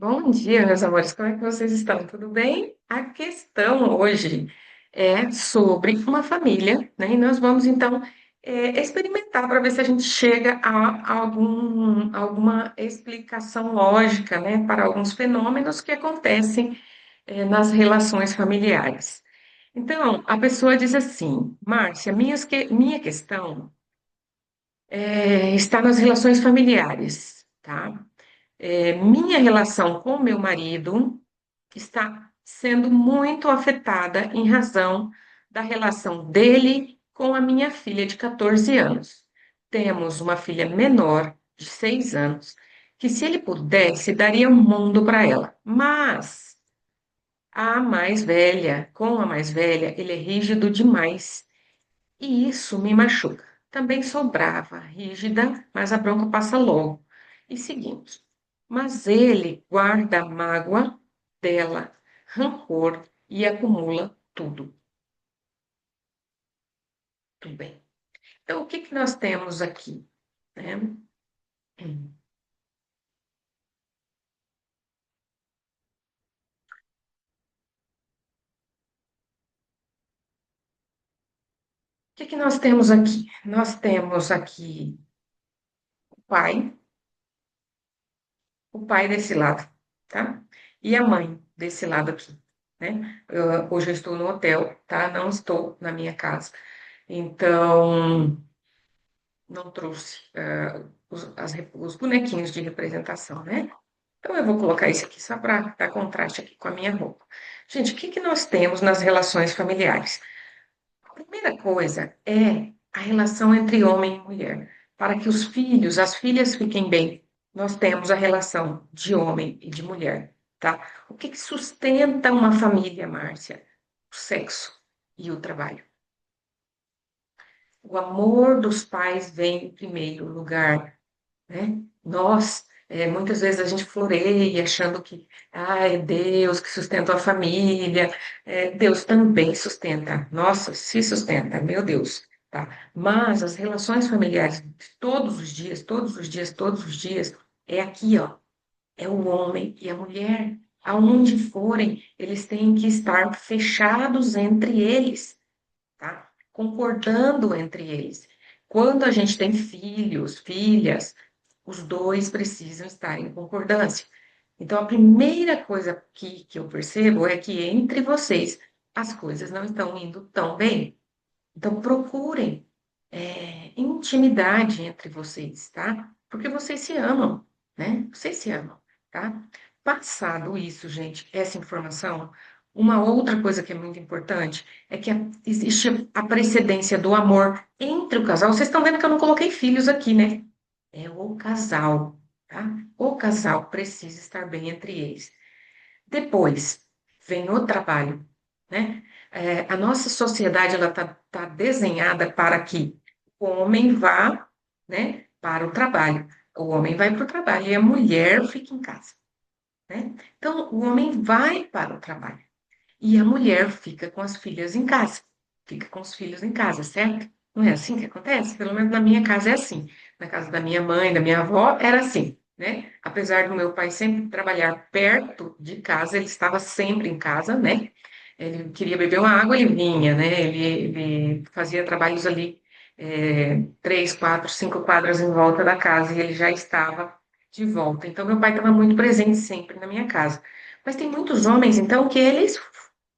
Bom dia, meus amores, como é que vocês estão? Tudo bem? A questão hoje é sobre uma família, né? E nós vamos então experimentar para ver se a gente chega a alguma explicação lógica, né, para alguns fenômenos que acontecem nas relações familiares. Então, a pessoa diz assim: Márcia, minha questão está nas relações familiares, tá? Minha relação com meu marido está sendo muito afetada em razão da relação dele com a minha filha de 14 anos. Temos uma filha menor, de 6 anos, que se ele pudesse, daria o mundo para ela. Mas com a mais velha, ele é rígido demais. E isso me machuca. Também sou brava, rígida, mas a bronca passa logo. E seguinte, mas ele guarda a mágoa dela, rancor e acumula tudo. Tudo bem. Então, o que que nós temos aqui, né? O que que nós temos aqui? Nós temos aqui pai, o pai desse lado, tá? E a mãe desse lado aqui, né? Hoje eu estou no hotel, tá? Não estou na minha casa. Então, não trouxe os bonequinhos de representação, né? Então, eu vou colocar isso aqui só para dar contraste aqui com a minha roupa. Gente, o que que nós temos nas relações familiares? A primeira coisa é a relação entre homem e mulher. Para que os filhos, as filhas fiquem bem, nós temos a relação de homem e de mulher, tá? O que que sustenta uma família, Márcia? O sexo e o trabalho. O amor dos pais vem em primeiro lugar, né? Nós, muitas vezes a gente floreia achando que, é Deus que sustenta a família. Deus também sustenta, nossa, se sustenta, meu Deus, tá? Mas as relações familiares de todos os dias, todos os dias, todos os dias, é aqui, ó, é o homem e a mulher. Aonde forem, eles têm que estar fechados entre eles, tá? Concordando entre eles. Quando a gente tem filhos, filhas, os dois precisam estar em concordância. Então, a primeira coisa que eu percebo é que entre vocês as coisas não estão indo tão bem. Então, procurem intimidade entre vocês, tá? Porque vocês se amam, né? Vocês se amam, tá? Passado isso, gente, essa informação, uma outra coisa que é muito importante é que existe a precedência do amor entre o casal. Vocês estão vendo que eu não coloquei filhos aqui, né? É o casal, tá? O casal precisa estar bem entre eles. Depois vem o trabalho, né? A nossa sociedade ela tá desenhada para que o homem vá, né, para o trabalho. O homem vai para o trabalho e a mulher fica em casa, né? Então, o homem vai para o trabalho e a mulher fica com as filhas em casa, fica com os filhos em casa, certo? Não é assim que acontece? Pelo menos na minha casa é assim. Na casa da minha mãe, da minha avó, era assim, né? Apesar do meu pai sempre trabalhar perto de casa, ele estava sempre em casa, né? Ele queria beber uma água, ele vinha, né? Ele fazia trabalhos ali, 3, 4, 5 quadras em volta da casa e ele já estava de volta. Então, meu pai estava muito presente sempre na minha casa. Mas tem muitos homens, então, que eles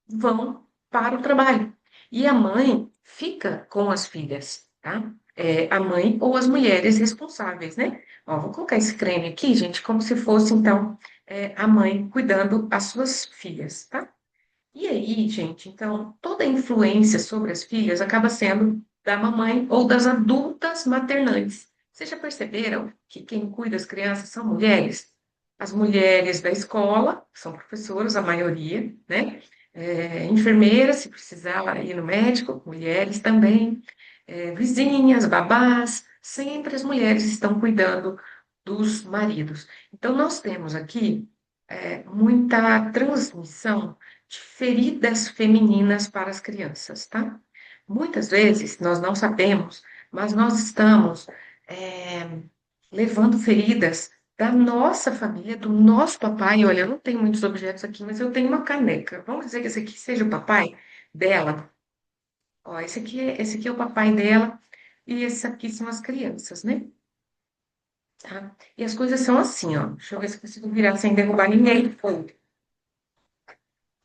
vão para o trabalho. E a mãe fica com as filhas, tá? A mãe ou as mulheres responsáveis, né? Ó, vou colocar esse creme aqui, gente, como se fosse, então, a mãe cuidando as suas filhas, tá? E aí, gente, então, toda a influência sobre as filhas acaba sendo da mamãe ou das adultas maternantes. Vocês já perceberam que quem cuida das crianças são mulheres? As mulheres da escola, que são professoras, a maioria, né? Enfermeiras, se precisar ir no médico, mulheres também. Vizinhas, babás, sempre as mulheres estão cuidando dos maridos. Então, nós temos aqui muita transmissão de feridas femininas para as crianças, tá? Muitas vezes nós não sabemos, mas nós estamos é, levando feridas da nossa família, do nosso papai. Olha, eu não tenho muitos objetos aqui, mas eu tenho uma caneca. Vamos dizer que esse aqui seja o papai dela. Ó, esse aqui é o papai dela e esses aqui são as crianças, né? Tá? E as coisas são assim, ó. Deixa eu ver se eu consigo virar sem derrubar ninguém. Pô,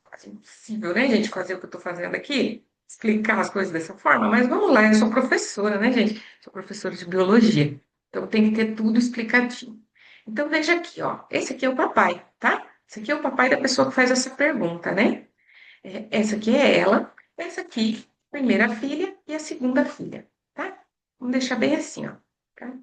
quase impossível, né, gente, fazer o que eu tô fazendo aqui, explicar as coisas dessa forma, mas vamos lá, eu sou professora, né, gente? Sou professora de biologia, então tem que ter tudo explicadinho. Então veja aqui, ó, esse aqui é o papai, tá? Esse aqui é o papai da pessoa que faz essa pergunta, né? Essa aqui é ela, essa aqui, a primeira filha e a segunda filha, tá? Vamos deixar bem assim, ó, tá?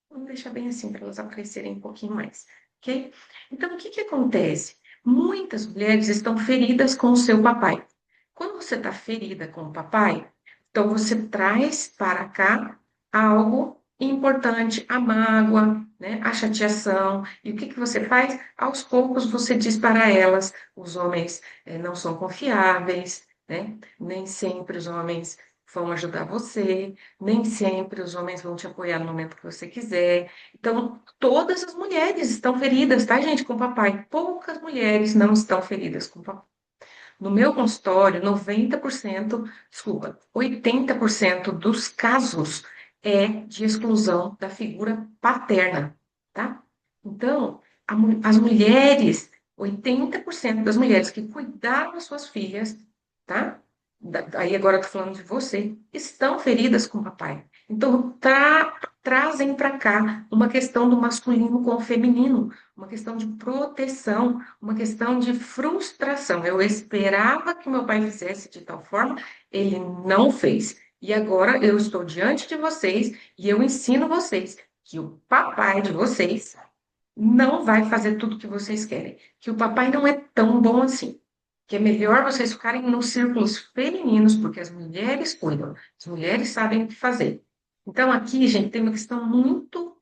Vamos deixar bem assim para elas aparecerem um pouquinho mais, ok? Então, o que que acontece? Muitas mulheres estão feridas com o seu papai. Quando você está ferida com o papai, então você traz para cá algo importante, a mágoa, né, a chateação. E o que que você faz? Aos poucos você diz para elas: os homens não são confiáveis, né? Nem sempre os homens vão ajudar você, nem sempre os homens vão te apoiar no momento que você quiser. Então, todas as mulheres estão feridas, tá, gente, com o papai. Poucas mulheres não estão feridas com o papai. No meu consultório, 90%, desculpa, 80% dos casos é de exclusão da figura paterna, tá? Então, as mulheres, 80% das mulheres que cuidaram das suas filhas, tá? Aí agora eu tô falando de você, estão feridas com o papai. Então, trazem para cá uma questão do masculino com o feminino, uma questão de proteção, uma questão de frustração. Eu esperava que meu pai fizesse de tal forma, ele não fez. E agora eu estou diante de vocês e eu ensino vocês que o papai de vocês não vai fazer tudo o que vocês querem, que o papai não é tão bom assim. Que é melhor vocês ficarem nos círculos femininos, porque as mulheres cuidam, as mulheres sabem o que fazer. Então, aqui, gente, tem uma questão muito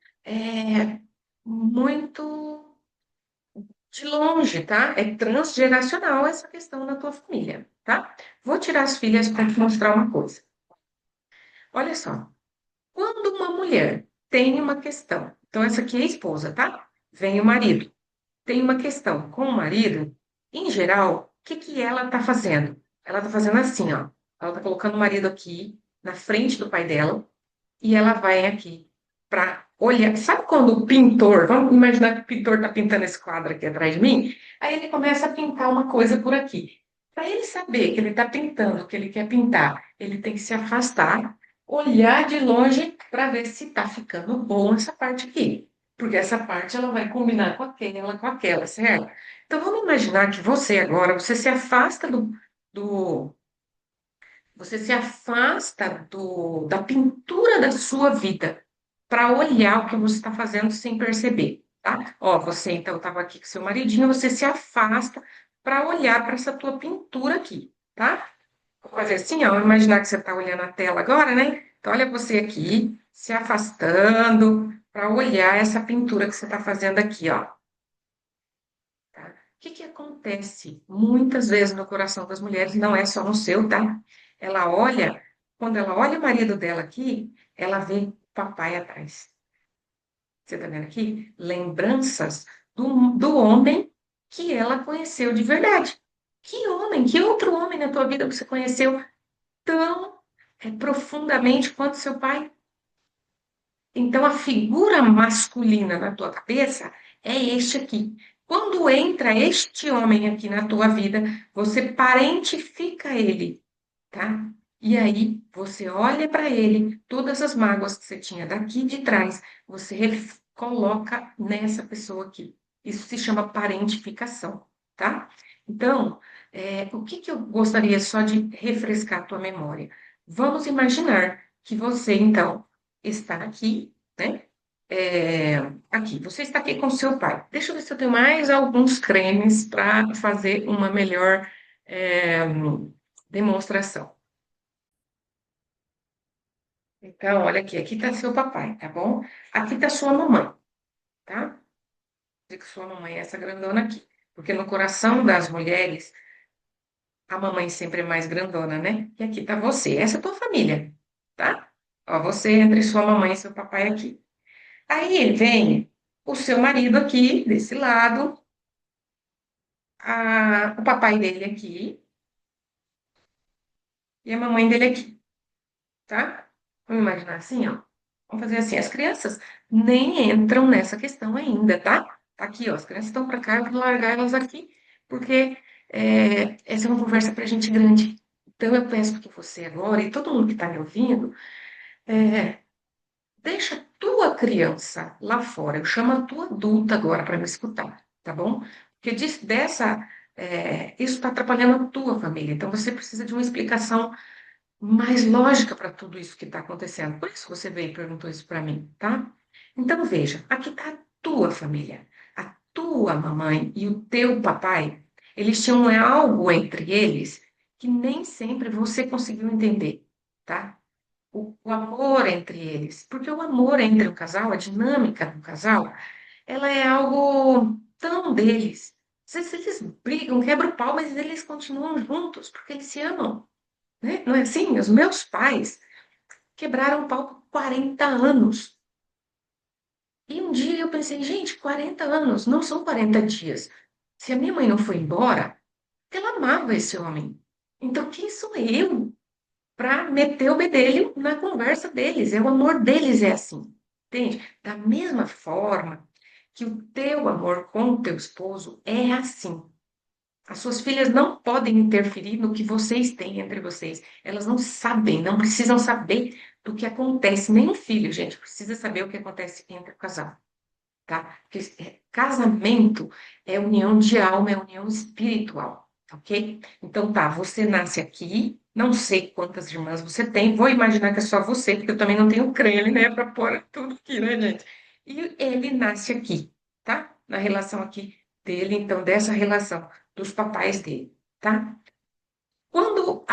de longe, tá? É transgeracional essa questão na tua família, tá? Vou tirar as filhas para te mostrar uma coisa. Olha só, quando uma mulher tem uma questão, então essa aqui é a esposa, tá? Vem o marido, tem uma questão com o marido, em geral, o que que ela tá fazendo? Ela tá fazendo assim, ó. Ela tá colocando o marido aqui na frente do pai dela e ela vai aqui para olhar. Sabe quando o pintor, vamos imaginar que o pintor está pintando esse quadro aqui atrás de mim, aí ele começa a pintar uma coisa por aqui. Para ele saber que ele está pintando o que ele quer pintar, ele tem que se afastar, olhar de longe para ver se está ficando bom essa parte aqui. Porque essa parte ela vai combinar com aquela, certo? Então vamos imaginar que você agora, você se afasta do você se afasta da pintura da sua vida para olhar o que você está fazendo sem perceber, tá? Ó, você então estava aqui com seu maridinho, você se afasta para olhar para essa tua pintura aqui, tá? Vou fazer assim, ó, imaginar que você está olhando a tela agora, né? Então, olha você aqui, se afastando para olhar essa pintura que você está fazendo aqui, ó. Tá? O que que acontece muitas vezes no coração das mulheres, não é só no seu, tá? Ela olha, quando ela olha o marido dela aqui, ela vê papai atrás. Você tá vendo aqui? Lembranças do homem que ela conheceu de verdade. Que homem, que outro homem na tua vida você conheceu tão profundamente quanto seu pai? Então, a figura masculina na tua cabeça é este aqui. Quando entra este homem aqui na tua vida, você parentifica ele, tá? E aí você olha para ele, todas as mágoas que você tinha daqui de trás, você coloca nessa pessoa aqui. Isso se chama parentificação, tá? Então, o que que eu gostaria só de refrescar a tua memória? Vamos imaginar que você, então, está aqui, né? É, aqui, você está aqui com seu pai. Deixa eu ver se eu tenho mais alguns cremes para fazer uma melhor é, demonstração. Então, olha aqui, aqui está seu papai, tá bom? Aqui está sua mamãe, tá? Dizer que sua mamãe é essa grandona aqui. Porque no coração das mulheres, a mamãe sempre é mais grandona, né? E aqui está você, essa é a tua família, tá? Ó, você entre sua mamãe e seu papai aqui. Aí ele vem. o seu marido aqui, desse lado, o papai dele aqui e a mamãe dele aqui, tá? Vamos imaginar assim, ó. Vamos fazer assim, as crianças nem entram nessa questão ainda, tá? Tá aqui, ó, as crianças estão para cá, eu vou largar elas aqui, porque essa é uma conversa para gente grande. Então, eu peço que você agora, e todo mundo que está me ouvindo, é, deixa a tua criança lá fora. Eu chamo a tua adulta agora para me escutar, tá bom? Porque isso está atrapalhando a tua família. Então, você precisa de uma explicação mais lógica para tudo isso que está acontecendo. Por isso você veio e perguntou isso para mim, tá? Então, veja, aqui está a tua família. A tua mamãe e o teu papai, eles tinham algo entre eles que nem sempre você conseguiu entender, tá? O amor entre eles. Porque o amor entre o casal, a dinâmica do casal, ela é algo tão deles. Às vezes eles brigam, quebram o pau, mas eles continuam juntos, porque eles se amam, né? Não é assim? Os meus pais quebraram o pau por 40 anos. E um dia eu pensei, gente, 40 anos não são 40 dias. Se a minha mãe não foi embora, ela amava esse homem. Então, quem sou eu para meter o bedelho na conversa deles? É o amor deles é assim, entende? Da mesma forma que o teu amor com o teu esposo é assim. As suas filhas não podem interferir no que vocês têm entre vocês. Elas não sabem, não precisam saber do que acontece. Nem o filho, gente, precisa saber o que acontece entre o casal, tá? Porque casamento é união de alma, é união espiritual, ok? Então tá, você nasce aqui, não sei quantas irmãs você tem, vou imaginar que é só você, porque eu também não tenho creme, né, para pôr tudo aqui, né, gente? E ele nasce aqui, tá? Na relação aqui dele, então, dessa relação dos papais dele, tá? Quando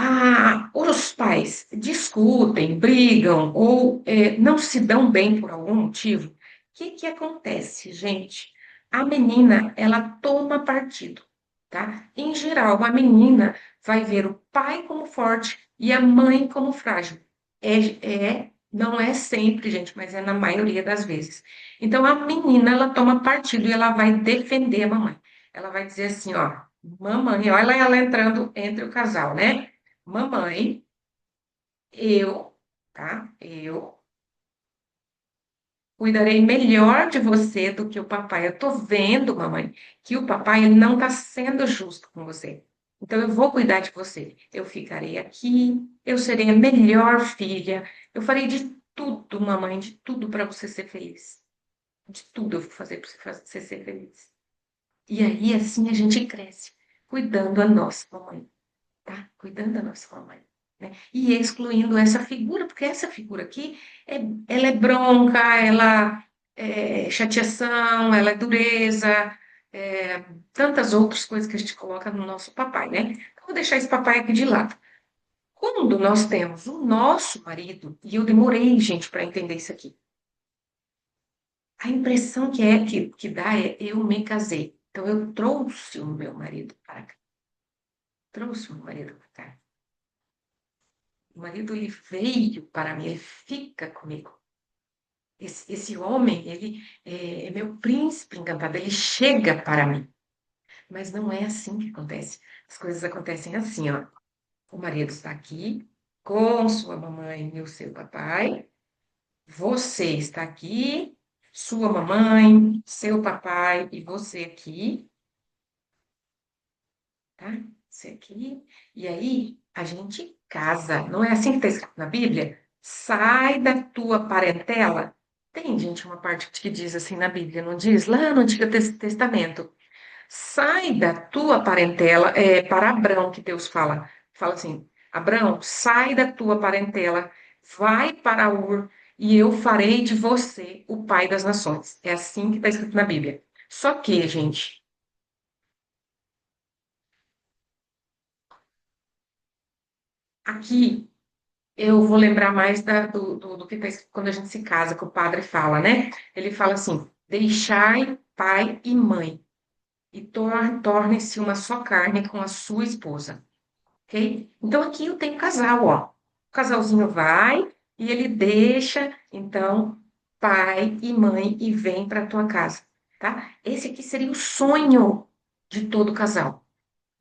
os pais discutem, brigam ou não se dão bem por algum motivo, o que que acontece, gente? A menina, ela toma partido, tá? Em geral, a menina vai ver o pai como forte e a mãe como frágil. Não é sempre, gente, mas é na maioria das vezes. Então, a menina, ela toma partido e ela vai defender a mamãe. Ela vai dizer assim, ó, mamãe, olha ela entrando entre o casal, né? Mamãe, tá? Eu cuidarei melhor de você do que o papai. Eu tô vendo, mamãe, que o papai ele não tá sendo justo com você. Então eu vou cuidar de você. Eu ficarei aqui, eu serei a melhor filha. Eu farei de tudo, mamãe, de tudo para você ser feliz. De tudo eu vou fazer para você ser feliz. E aí assim a gente cresce, cuidando a nossa mamãe. Tá? Cuidando da nossa mamãe, né? E excluindo essa figura, porque essa figura aqui, ela é bronca, ela é chateação, ela é dureza, tantas outras coisas que a gente coloca no nosso papai, né? Então, vou deixar esse papai aqui de lado. Quando nós temos o nosso marido, e eu demorei, gente, para entender isso aqui, a impressão que dá é eu me casei. Então, eu trouxe o meu marido para cá. Trouxe o meu marido para cá. O marido, ele veio para mim, ele fica comigo. Esse homem, ele é meu príncipe encantado, ele chega para mim. Mas não é assim que acontece. As coisas acontecem assim, ó. O marido está aqui com sua mamãe e o seu papai. Você está aqui, sua mamãe, seu papai e você aqui, tá? Você aqui. E aí a gente casa. Não é assim que está escrito na Bíblia? Sai da tua parentela. Tem, gente, uma parte que diz assim na Bíblia, não diz? Lá no Antigo Testamento. Sai da tua parentela, para Abrão que Deus fala. Fala assim, Abrão, sai da tua parentela, vai para Ur, e eu farei de você o pai das nações. É assim que está escrito na Bíblia. Só que, gente, aqui eu vou lembrar mais do que está escrito quando a gente se casa, que o padre fala, né? Ele fala assim: deixai pai e mãe, e torne-se uma só carne com a sua esposa. Ok? Então aqui eu tenho casal, ó. O casalzinho vai e ele deixa, então, pai e mãe e vem para tua casa, tá? Esse aqui seria o sonho de todo casal,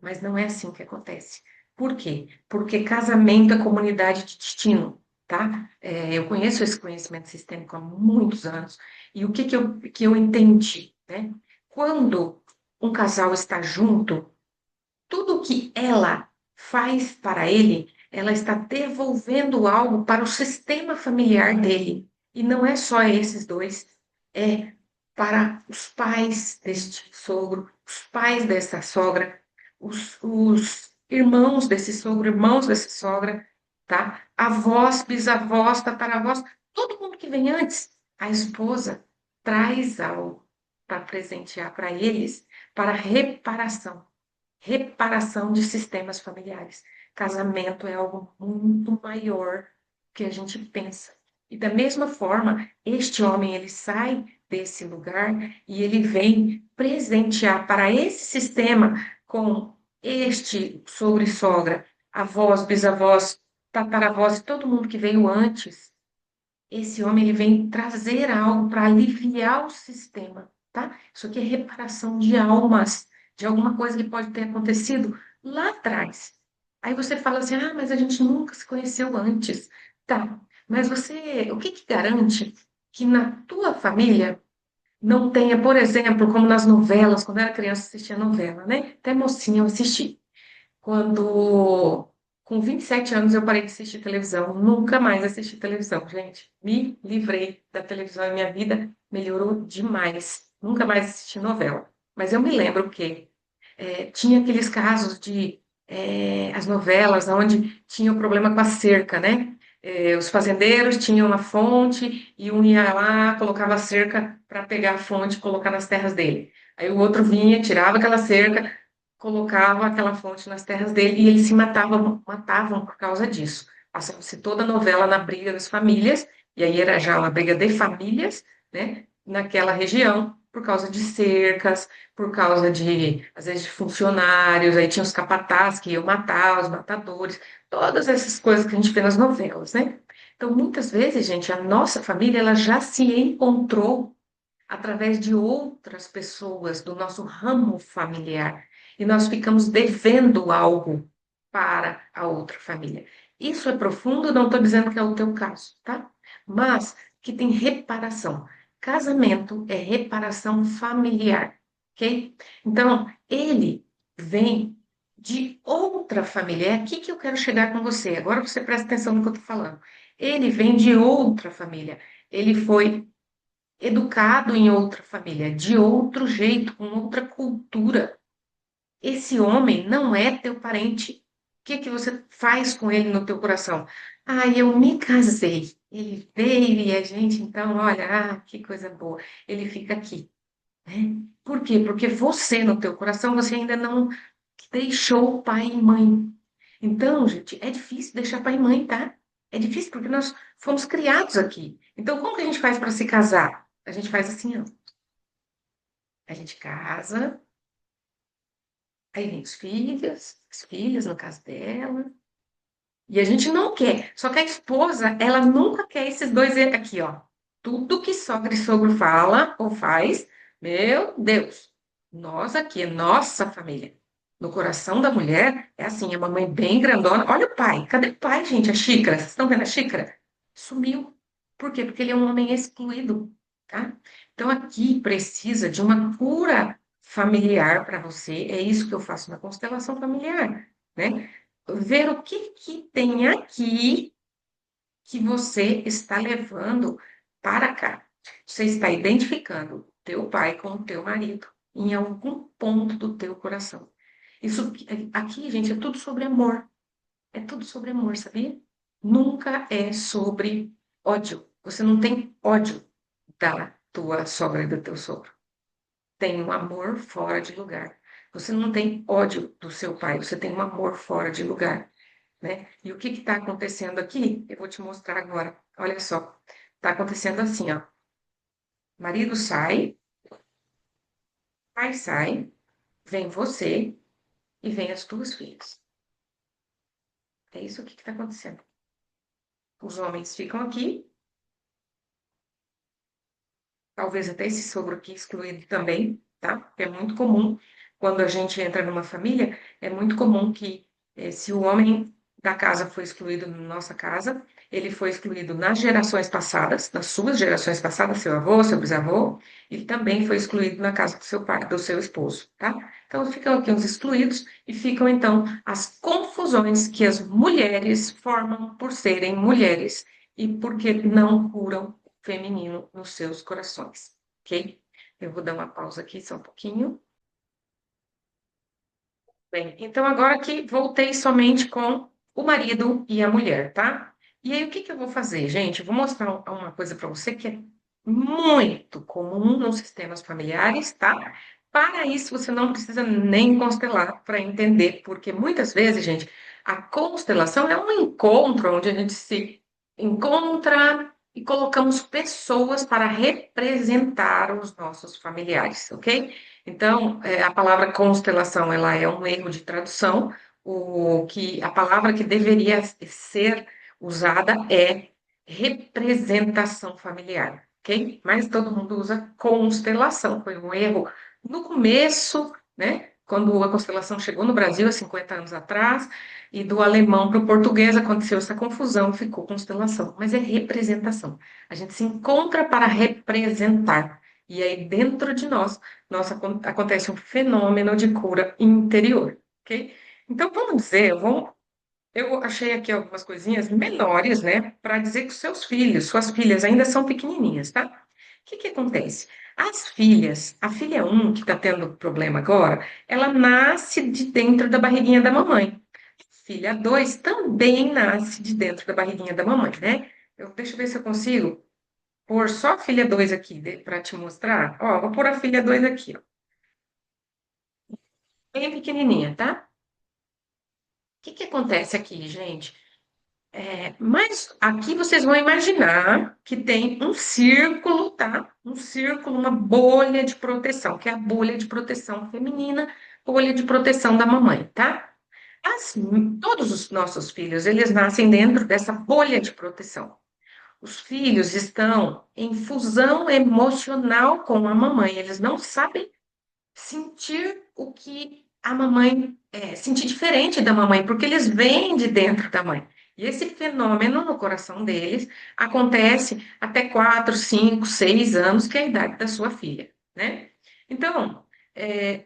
mas não é assim que acontece. Por quê? Porque casamento é comunidade de destino, tá? Eu conheço esse conhecimento sistêmico há muitos anos e o que eu entendi, né? Quando um casal está junto, tudo que ela faz para ele, ela está devolvendo algo para o sistema familiar dele. E não é só esses dois, é para os pais deste sogro, os pais dessa sogra, os irmãos desse sogro, irmãos dessa sogra, tá? Avós, bisavós, tataravós, todo mundo que vem antes, a esposa traz algo para presentear para eles, para reparação de sistemas familiares. Casamento é algo muito maior que a gente pensa. E da mesma forma, este homem ele sai desse lugar e ele vem presentear para esse sistema com este sogro e sogra, avós, bisavós, tataravós e todo mundo que veio antes. Esse homem ele vem trazer algo para aliviar o sistema, tá? Isso aqui é reparação de almas, de alguma coisa que pode ter acontecido lá atrás. Aí você fala assim: ah, mas a gente nunca se conheceu antes. Tá, mas o que que garante que na tua família não tenha, por exemplo, como nas novelas, quando eu era criança assistia novela, né? Até mocinha eu assisti. Quando, com 27 anos, eu parei de assistir televisão. Nunca mais assisti televisão, gente. Me livrei da televisão e minha vida melhorou demais. Nunca mais assisti novela. Mas eu me lembro que tinha aqueles casos de as novelas onde tinha o problema com a cerca, né? Os fazendeiros tinham a fonte e um ia lá, colocava a cerca para pegar a fonte e colocar nas terras dele. Aí o outro vinha, tirava aquela cerca, colocava aquela fonte nas terras dele e eles se matavam por causa disso. Passava-se toda a novela na briga das famílias, e aí era já uma briga de famílias, né? Naquela região, por causa de cercas, por causa de, às vezes, de funcionários, aí tinha os capatazes que iam matar, os matadores, todas essas coisas que a gente vê nas novelas, né? Então, muitas vezes, gente, a nossa família, ela já se encontrou através de outras pessoas do nosso ramo familiar, e nós ficamos devendo algo para a outra família. Isso é profundo, não estou dizendo que é o teu caso, tá? Mas que tem reparação. Casamento é reparação familiar, ok? Então, ele vem de outra família. É aqui que eu quero chegar com você. Agora você presta atenção no que eu estou falando. Ele vem de outra família. Ele foi educado em outra família, de outro jeito, com outra cultura. Esse homem não é teu parente. O que que você faz com ele no teu coração? Ah, eu me casei. Ele veio e a gente, então, olha, que coisa boa. Ele fica aqui, né? Por quê? Porque você, no teu coração, você ainda não deixou pai e mãe. Então, gente, é difícil deixar pai e mãe, tá? É difícil porque nós fomos criados aqui. Então, como que a gente faz para se casar? A gente faz assim, ó. A gente casa, aí vem os filhos, as filhas, no caso dela, e a gente não quer. Só que a esposa, ela nunca quer esses dois aqui, ó. Tudo que sogra e sogro fala ou faz, meu Deus, nós aqui, nossa família. No coração da mulher, é assim, é uma mãe bem grandona. Olha o pai, cadê o pai, gente? A xícara, vocês estão vendo a xícara? Sumiu. Por quê? Porque ele é um homem excluído, tá? Então aqui precisa de uma cura familiar para você. É isso que eu faço na constelação familiar, né? Ver o que que tem aqui que você está levando para cá. Você está identificando teu pai com o teu marido em algum ponto do teu coração. Isso aqui, gente, é tudo sobre amor. É tudo sobre amor, sabia? Nunca é sobre ódio. Você não tem ódio da tua sogra e do teu sogro. Tem um amor fora de lugar. Você não tem ódio do seu pai, você tem um amor fora de lugar, né? E o que está acontecendo aqui? Eu vou te mostrar agora. Olha só, está acontecendo assim, ó. Marido sai, pai sai, vem você e vem as tuas filhas. É isso que está acontecendo. Os homens ficam aqui talvez até esse sogro aqui excluído também, tá? Porque é muito comum, quando a gente entra numa família, é muito comum que, se o homem da casa foi excluído na nossa casa, ele foi excluído nas gerações passadas, nas suas gerações passadas, seu avô, seu bisavô, e também foi excluído na casa do seu pai, do seu esposo, tá? Então ficam aqui os excluídos e ficam então as confusões que as mulheres formam por serem mulheres e porque não curam feminino nos seus corações, ok? Eu vou dar uma pausa aqui só um pouquinho. Bem, então agora que voltei somente com o marido e a mulher, tá? E aí o que que eu vou fazer, gente? Eu vou mostrar uma coisa para você que é muito comum nos sistemas familiares, tá? Para isso você não precisa nem constelar para entender, porque muitas vezes, gente, a constelação é um encontro onde a gente se encontra e colocamos pessoas para representar os nossos familiares, ok? Então, a palavra constelação, ela é um erro de tradução. A palavra que deveria ser usada é representação familiar, ok? Mas todo mundo usa constelação, foi um erro no começo, né? Quando a constelação chegou no Brasil, há 50 anos atrás, e do alemão para o português aconteceu essa confusão, ficou constelação, mas é representação. A gente se encontra para representar. E aí, dentro de nós, acontece um fenômeno de cura interior, ok? Então, vamos dizer, eu achei aqui algumas coisinhas menores, né, para dizer que os seus filhos, suas filhas ainda são pequenininhas, tá? O que que acontece? As filhas, a filha um que está tendo problema agora, ela nasce de dentro da barriguinha da mamãe. Filha 2 também nasce de dentro da barriguinha da mamãe, né? Deixa eu ver se eu consigo pôr só a filha 2 aqui para te mostrar. Ó, vou pôr a filha 2 aqui, ó, bem pequenininha, tá? O que que acontece aqui, gente? Mas aqui vocês vão imaginar que tem um círculo, tá? Um círculo, uma bolha de proteção, que é a bolha de proteção feminina, bolha de proteção da mamãe, tá? As- Todos os nossos filhos, eles nascem dentro dessa bolha de proteção. Os filhos estão em fusão emocional com a mamãe, eles não sabem sentir o que a mamãe sentir diferente da mamãe, porque eles vêm de dentro da mãe. E esse fenômeno no coração deles acontece até 4, 5, 6 anos, que é a idade da sua filha, né? Então,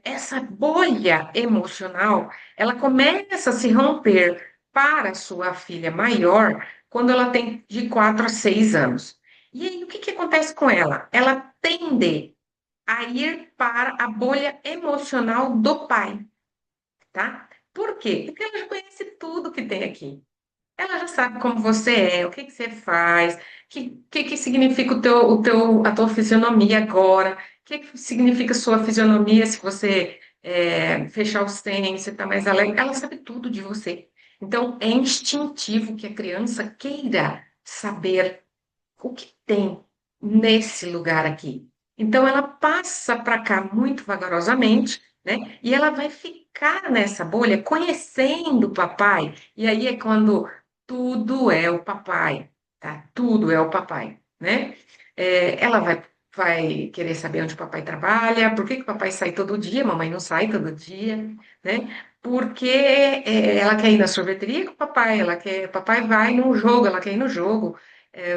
essa bolha emocional, ela começa a se romper para a sua filha maior quando ela tem de 4 a 6 anos. E aí, o que que acontece com ela? Ela tende a ir para a bolha emocional do pai, tá? Por quê? Porque ela já conhece tudo que tem aqui. Ela já sabe como você é, o que que você faz, que significa a tua fisionomia agora, o que que significa sua fisionomia se você fechar os dentes, você está mais alegre. Ela sabe tudo de você. Então, é instintivo que a criança queira saber o que tem nesse lugar aqui. Então, ela passa para cá muito vagarosamente, né? E ela vai ficar nessa bolha conhecendo o papai. E aí é quando tudo é o papai, tá? Tudo é o papai, né? Ela vai querer saber onde o papai trabalha, por que que o papai sai todo dia, a mamãe não sai todo dia, né? Porque ela quer ir na sorveteria com o papai, o papai vai no jogo, ela quer ir no jogo.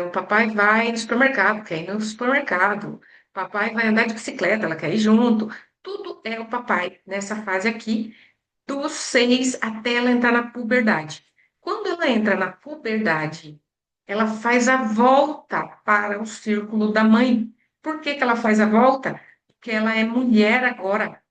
O papai vai no supermercado, quer ir no supermercado. O papai vai andar de bicicleta, ela quer ir junto. Tudo é o papai nessa fase aqui, dos 6 até ela entrar na puberdade. Quando ela entra na puberdade, ela faz a volta para o círculo da mãe. Por que que ela faz a volta? Porque ela é mulher agora.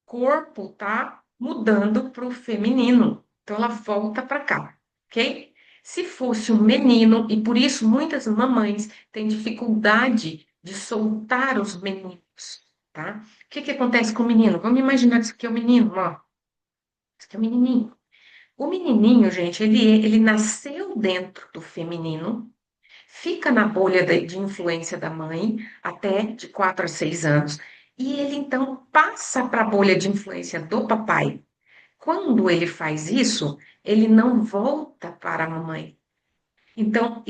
Corpo tá mudando para o feminino. Então ela volta para cá, ok? Se fosse um menino, e por isso muitas mamães têm dificuldade de soltar os meninos, tá? O que que acontece com o menino? Vamos imaginar que isso aqui é um menino, ó. Isso aqui é um menininho. O menininho, gente, ele nasceu dentro do feminino, fica na bolha de influência da mãe até de 4 a 6 anos. E ele então passa para a bolha de influência do papai. Quando ele faz isso, ele não volta para a mamãe. Então,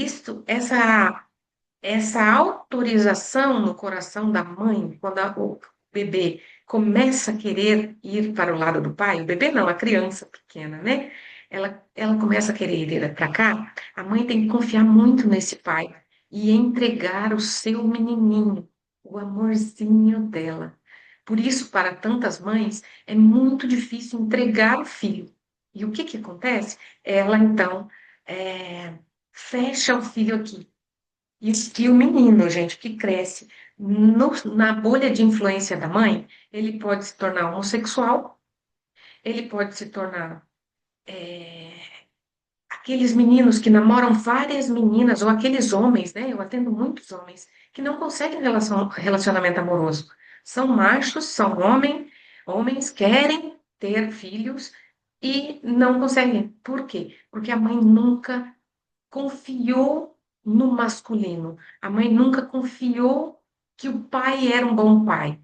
essa autorização no coração da mãe, quando o bebê começa a querer ir para o lado do pai, o bebê não, a criança pequena, né? Ela começa a querer ir para cá, a mãe tem que confiar muito nesse pai e entregar o seu menininho, o amorzinho dela. Por isso, para tantas mães, é muito difícil entregar o filho. E o que que acontece? Ela, então, fecha o filho aqui e o menino, gente, que cresce na bolha de influência da mãe, ele pode se tornar homossexual, ele pode se tornar aqueles meninos que namoram várias meninas, ou aqueles homens, né? Eu atendo muitos homens que não conseguem relacionamento amoroso. São machos, são homens querem ter filhos e não conseguem. Por quê? Porque a mãe nunca confiou no masculino. A mãe nunca confiou que o pai era um bom pai,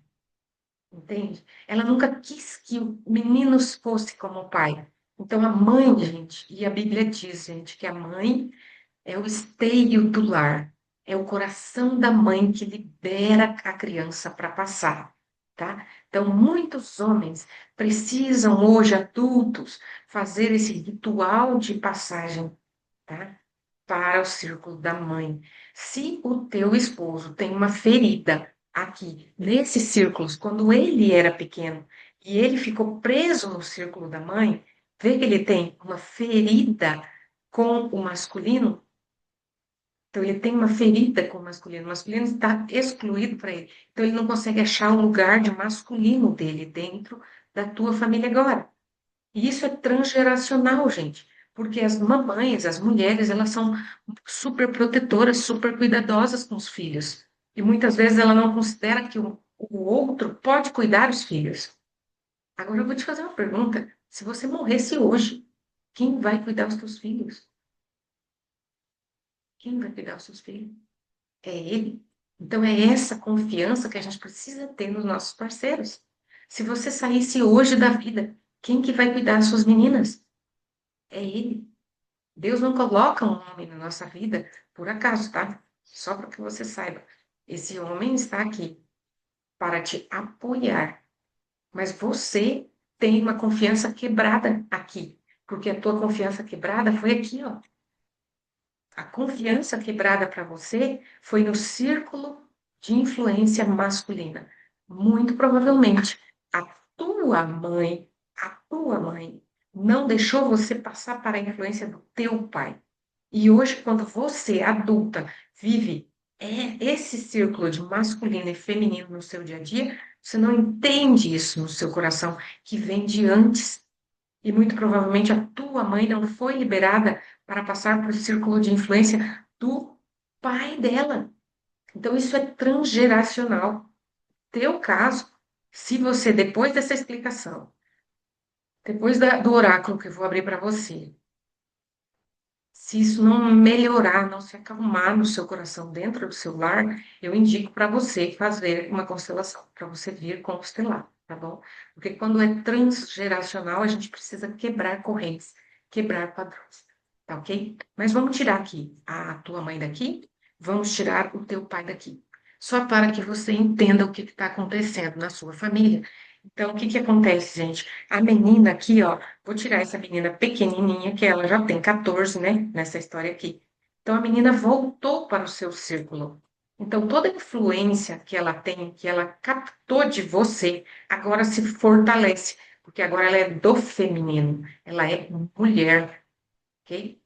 entende? Ela nunca quis que o menino fosse como o pai. Então a mãe, gente, e a Bíblia diz, gente, que a mãe é o esteio do lar, é o coração da mãe que libera a criança para passar, tá? Então muitos homens precisam hoje adultos fazer esse ritual de passagem, tá? Para o círculo da mãe. Se o teu esposo tem uma ferida aqui, nesses círculos, quando ele era pequeno e ele ficou preso no círculo da mãe, vê que ele tem uma ferida com o masculino, então ele tem uma ferida com o masculino está excluído para ele, então ele não consegue achar o lugar de masculino dele dentro da tua família agora. E isso é transgeracional, gente, porque as mamães, as mulheres, elas são super protetoras, super cuidadosas com os filhos. E muitas vezes ela não considera que o outro pode cuidar dos filhos. Agora eu vou te fazer uma pergunta. Se você morresse hoje, quem vai cuidar dos seus filhos? Quem vai cuidar dos seus filhos? É ele. Então é essa confiança que a gente precisa ter nos nossos parceiros. Se você saísse hoje da vida, quem que vai cuidar das suas meninas? É ele. Deus não coloca um homem na nossa vida por acaso, tá? Só para que você saiba. Esse homem está aqui para te apoiar, mas você tem uma confiança quebrada aqui, porque a tua confiança quebrada foi aqui, ó. A confiança quebrada para você foi no círculo de influência masculina. Muito provavelmente a tua mãe, a tua mãe não deixou você passar para a influência do teu pai. E hoje, quando você, adulta, vive esse círculo de masculino e feminino no seu dia a dia, você não entende isso no seu coração, que vem de antes. E muito provavelmente a tua mãe não foi liberada para passar por círculo de influência do pai dela. Então, isso é transgeracional. Teu caso, se você, depois dessa explicação, depois do oráculo que eu vou abrir para você, se isso não melhorar, não se acalmar no seu coração dentro do seu lar, eu indico para você fazer uma constelação, para você vir constelar, tá bom? Porque quando é transgeracional, a gente precisa quebrar correntes, quebrar padrões, tá ok? Mas vamos tirar aqui a tua mãe daqui, vamos tirar o teu pai daqui. Só para que você entenda o que está acontecendo na sua família. Então, o que que acontece, gente? A menina aqui, ó, vou tirar essa menina pequenininha, que ela já tem 14, né, nessa história aqui. Então, a menina voltou para o seu círculo. Então, toda a influência que ela tem, que ela captou de você, agora se fortalece, porque agora ela é do feminino, ela é mulher, ok?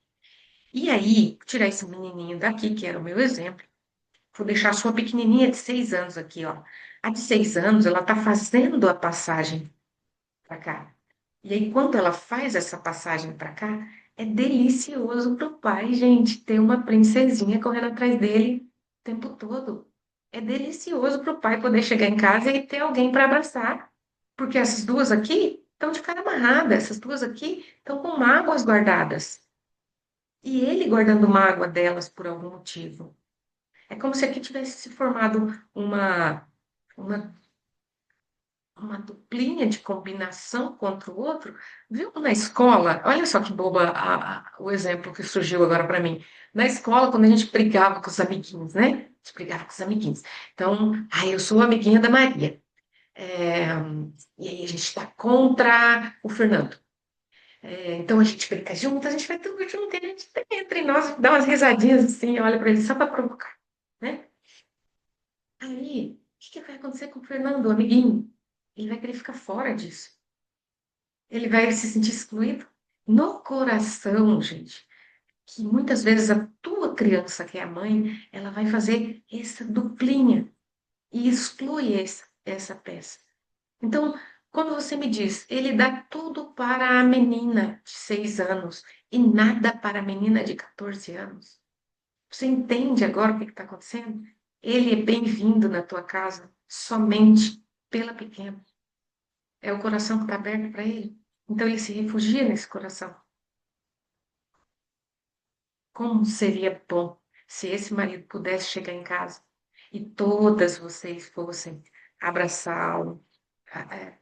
E aí, tirar esse menininho daqui, que era o meu exemplo, vou deixar a sua pequenininha de 6 anos aqui, ó. A de 6 anos, ela está fazendo a passagem para cá. E aí, quando ela faz essa passagem para cá, é delicioso para o pai, gente, ter uma princesinha correndo atrás dele o tempo todo. É delicioso para o pai poder chegar em casa e ter alguém para abraçar. Porque essas duas aqui estão de cara amarrada, essas duas aqui estão com mágoas guardadas. E ele guardando mágoa delas por algum motivo. É como se aqui tivesse se formado uma uma duplinha de combinação contra o outro, viu? Na escola, olha só que boba o exemplo que surgiu agora para mim. Na escola, quando a gente brigava com os amiguinhos, né? A gente brigava com os amiguinhos. Então, eu sou a amiguinha da Maria. É, e aí a gente está contra o Fernando. Então a gente brinca junto, a gente vai tudo junto, e a gente entre nós dá umas risadinhas assim, olha para ele só para provocar, né? Aí, o que que vai acontecer com o Fernando, o amiguinho? Ele vai querer ficar fora disso. Ele vai se sentir excluído. No coração, gente, que muitas vezes a tua criança, que é a mãe, ela vai fazer essa duplinha e exclui essa peça. Então, quando você me diz, ele dá tudo para a menina de 6 anos e nada para a menina de 14 anos. Você entende agora o que está acontecendo? Ele é bem-vindo na tua casa somente pela pequena. É o coração que está aberto para ele. Então ele se refugia nesse coração. Como seria bom se esse marido pudesse chegar em casa e todas vocês fossem abraçá-lo,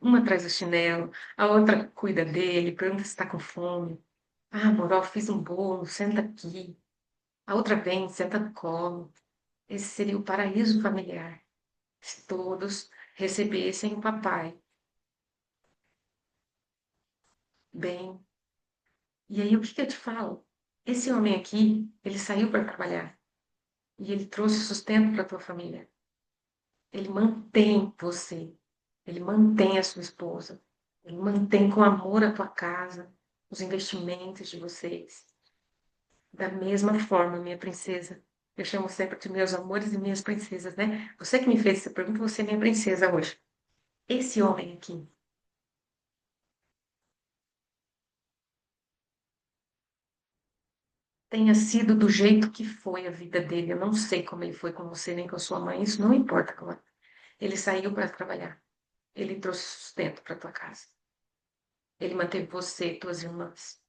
uma traz o chinelo, a outra cuida dele, pergunta se está com fome. Ah, amor, ó, fiz um bolo, senta aqui. A outra vem, senta no colo. Esse seria o paraíso familiar, se todos recebessem o papai bem. E aí, o que que eu te falo? Esse homem aqui, ele saiu para trabalhar e ele trouxe sustento para a tua família. Ele mantém você, ele mantém a sua esposa, ele mantém com amor a tua casa, os investimentos de vocês. Da mesma forma, minha princesa, eu chamo sempre de meus amores e minhas princesas, né? Você que me fez essa pergunta, você é minha princesa hoje. Esse homem aqui, tenha sido do jeito que foi a vida dele, eu não sei como ele foi com você nem com a sua mãe, isso não importa, Clara. Ele saiu para trabalhar, ele trouxe sustento para tua casa, ele manteve você e tuas irmãs.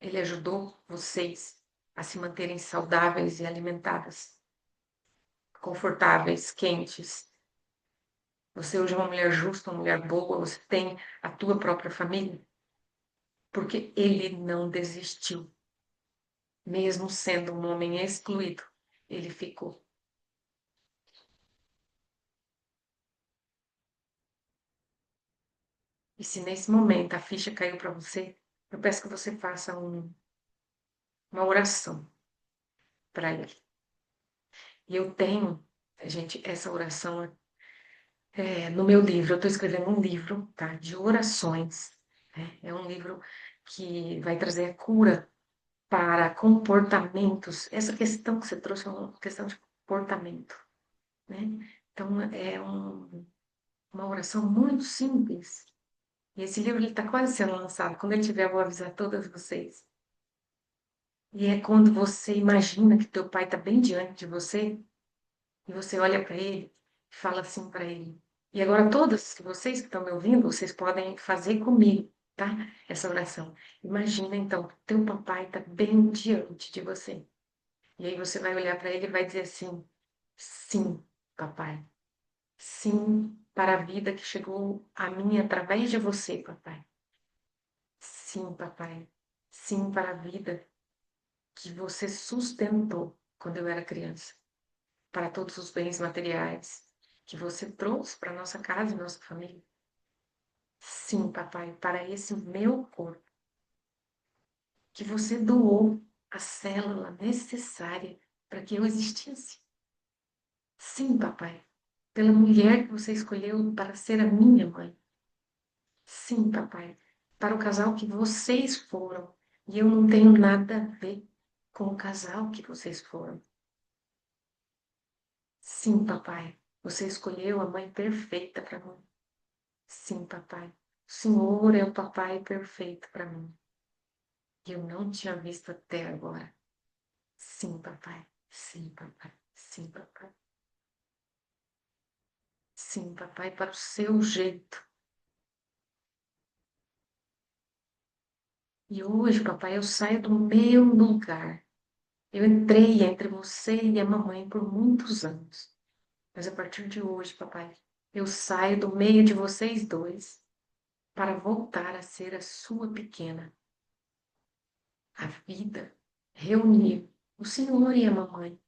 Ele ajudou vocês a se manterem saudáveis e alimentadas, confortáveis, quentes. Você hoje é uma mulher justa, uma mulher boa, você tem a tua própria família, porque ele não desistiu. Mesmo sendo um homem excluído, ele ficou. E se nesse momento a ficha caiu para você, eu peço que você faça uma oração para ele. E eu tenho, gente, essa oração no meu livro. Eu estou escrevendo um livro, tá, de orações. Né? É um livro que vai trazer cura para comportamentos. Essa questão que você trouxe é uma questão de comportamento, né? Então, uma oração muito simples. E esse livro está quase sendo lançado. Quando ele tiver, eu vou avisar todas vocês. E é quando você imagina que teu pai está bem diante de você, e você olha para ele e fala assim para ele. E agora, todas vocês que estão me ouvindo, vocês podem fazer comigo, tá? Essa oração. Imagina, então, que teu papai está bem diante de você. E aí você vai olhar para ele e vai dizer assim: sim, papai. Sim, para a vida que chegou a mim através de você, papai. Sim, papai. Sim, para a vida que você sustentou quando eu era criança. Para todos os bens materiais que você trouxe para nossa casa e nossa família. Sim, papai, para esse meu corpo, que você doou a célula necessária para que eu existisse. Sim, papai, pela mulher que você escolheu para ser a minha mãe. Sim, papai, para o casal que vocês foram. E eu não tenho nada a ver com o casal que vocês foram. Sim, papai, você escolheu a mãe perfeita para mim. Sim, papai. O senhor é o papai perfeito para mim. Que eu não tinha visto até agora. Sim, papai. Sim, papai. Sim, papai. Sim, papai, para o seu jeito. E hoje, papai, eu saio do meu lugar. Eu entrei entre você e a mamãe por muitos anos. Mas a partir de hoje, papai, Eu saio do meio de vocês dois para voltar a ser a sua pequena. A vida reuniu o senhor e a mamãe.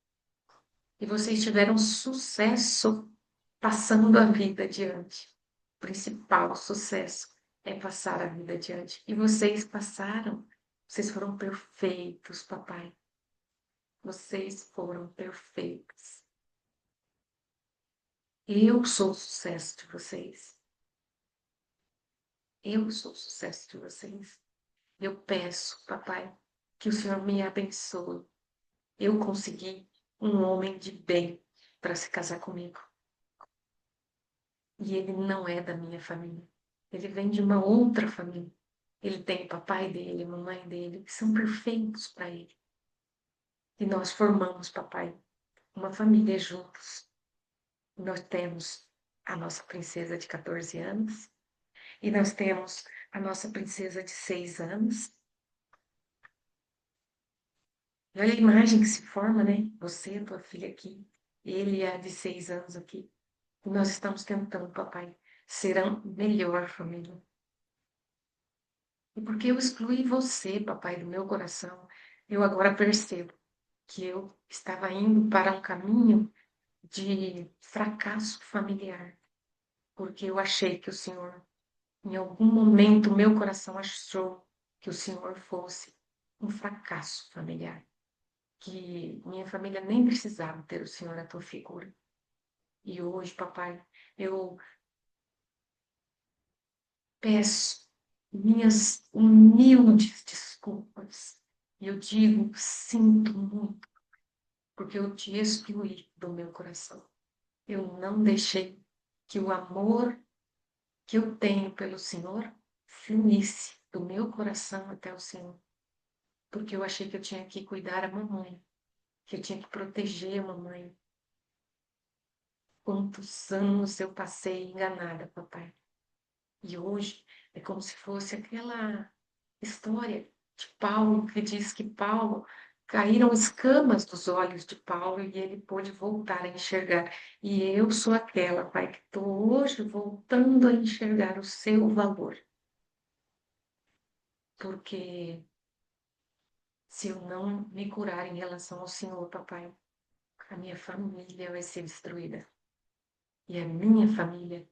E vocês tiveram sucesso passando a vida adiante. O principal sucesso é passar a vida adiante. E vocês passaram. Vocês foram perfeitos, papai. Vocês foram perfeitos. Eu sou o sucesso de vocês. Eu sou o sucesso de vocês. Eu peço, papai, que o Senhor me abençoe. Eu consegui um homem de bem para se casar comigo. E ele não é da minha família. Ele vem de uma outra família. Ele tem o papai dele, a mamãe dele, que são perfeitos para ele. E nós formamos, papai, uma família juntos. Nós temos a nossa princesa de 14 anos e nós temos a nossa princesa de 6 anos. E olha a imagem que se forma, né? Você, a tua filha aqui, ele é a de 6 anos aqui. E nós estamos tentando, papai, ser a melhor família. E porque eu excluí você, papai, do meu coração, eu agora percebo que eu estava indo para um caminho de fracasso familiar. Porque eu achei que o Senhor, em algum momento, meu coração achou que o Senhor fosse um fracasso familiar. Que minha família nem precisava ter o Senhor à tua figura. E hoje, papai, eu peço minhas humildes desculpas. E eu digo, sinto muito, porque eu te excluí do meu coração. Eu não deixei que o amor que eu tenho pelo Senhor fluísse do meu coração até o Senhor. Porque eu achei que eu tinha que cuidar a mamãe, que eu tinha que proteger a mamãe. Quantos anos eu passei enganada, papai. E hoje é como se fosse aquela história de Paulo, que diz que Paulo caíram escamas dos olhos de Paulo e ele pôde voltar a enxergar. E eu sou aquela, pai, que estou hoje voltando a enxergar o seu valor. Porque se eu não me curar em relação ao Senhor, papai, a minha família vai ser destruída. E a minha família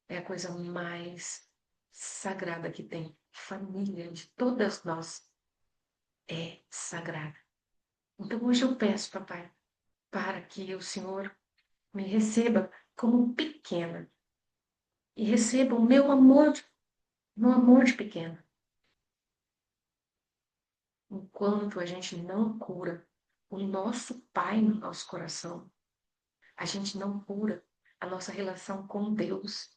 é a coisa mais sagrada que tem. Família de todas nós é sagrada. Então hoje eu peço, papai, para que o Senhor me receba como pequena e receba o meu amor de pequena. Enquanto a gente não cura o nosso Pai no nosso coração, a gente não cura a nossa relação com Deus,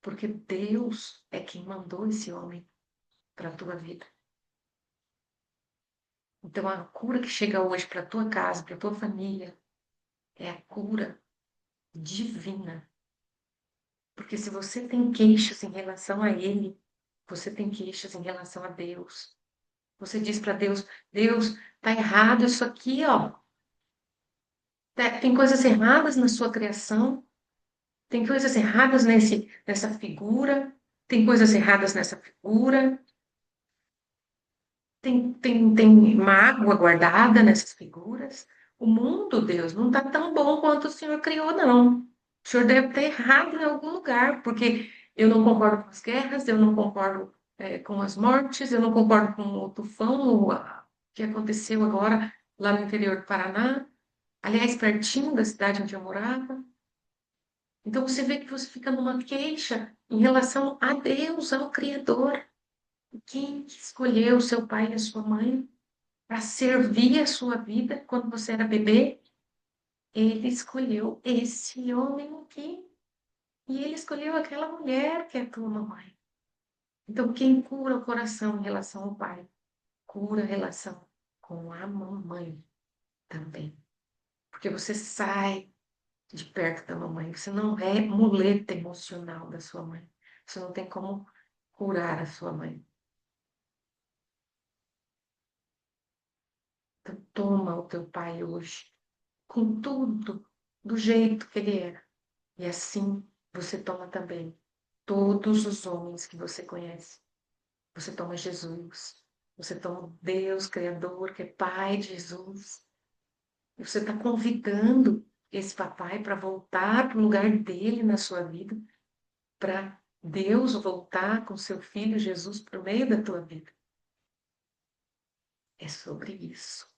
porque Deus é quem mandou esse homem para a tua vida. Então a cura que chega hoje para a tua casa, para a tua família, é a cura divina. Porque se você tem queixas em relação a Ele, você tem queixas em relação a Deus. Você diz para Deus, Deus, tá errado isso aqui, ó. Tem coisas erradas na sua criação, tem coisas erradas nessa figura, tem coisas erradas nessa figura, tem mágoa guardada nessas figuras. O mundo, Deus, não está tão bom quanto o Senhor criou, não. O Senhor deve ter errado em algum lugar, porque eu não concordo com as guerras, eu não concordo, com as mortes, eu não concordo com o tufão que aconteceu agora lá no interior do Paraná, aliás, pertinho da cidade onde eu morava. Então você vê que você fica numa queixa em relação a Deus, ao Criador. Quem que escolheu o seu pai e a sua mãe para servir a sua vida quando você era bebê? Ele escolheu esse homem aqui. E ele escolheu aquela mulher que é a tua mamãe. Então, quem cura o coração em relação ao pai, cura a relação com a mamãe também. Porque você sai de perto da mamãe, você não é muleta emocional da sua mãe. Você não tem como curar a sua mãe. Então, toma o teu pai hoje, com tudo, do jeito que ele era. E assim você toma também todos os homens que você conhece. Você toma Jesus. Você toma Deus, Criador, que é Pai de Jesus. E você está convidando esse papai para voltar para o lugar dele na sua vida, para Deus voltar com seu filho Jesus para o meio da tua vida. É sobre isso.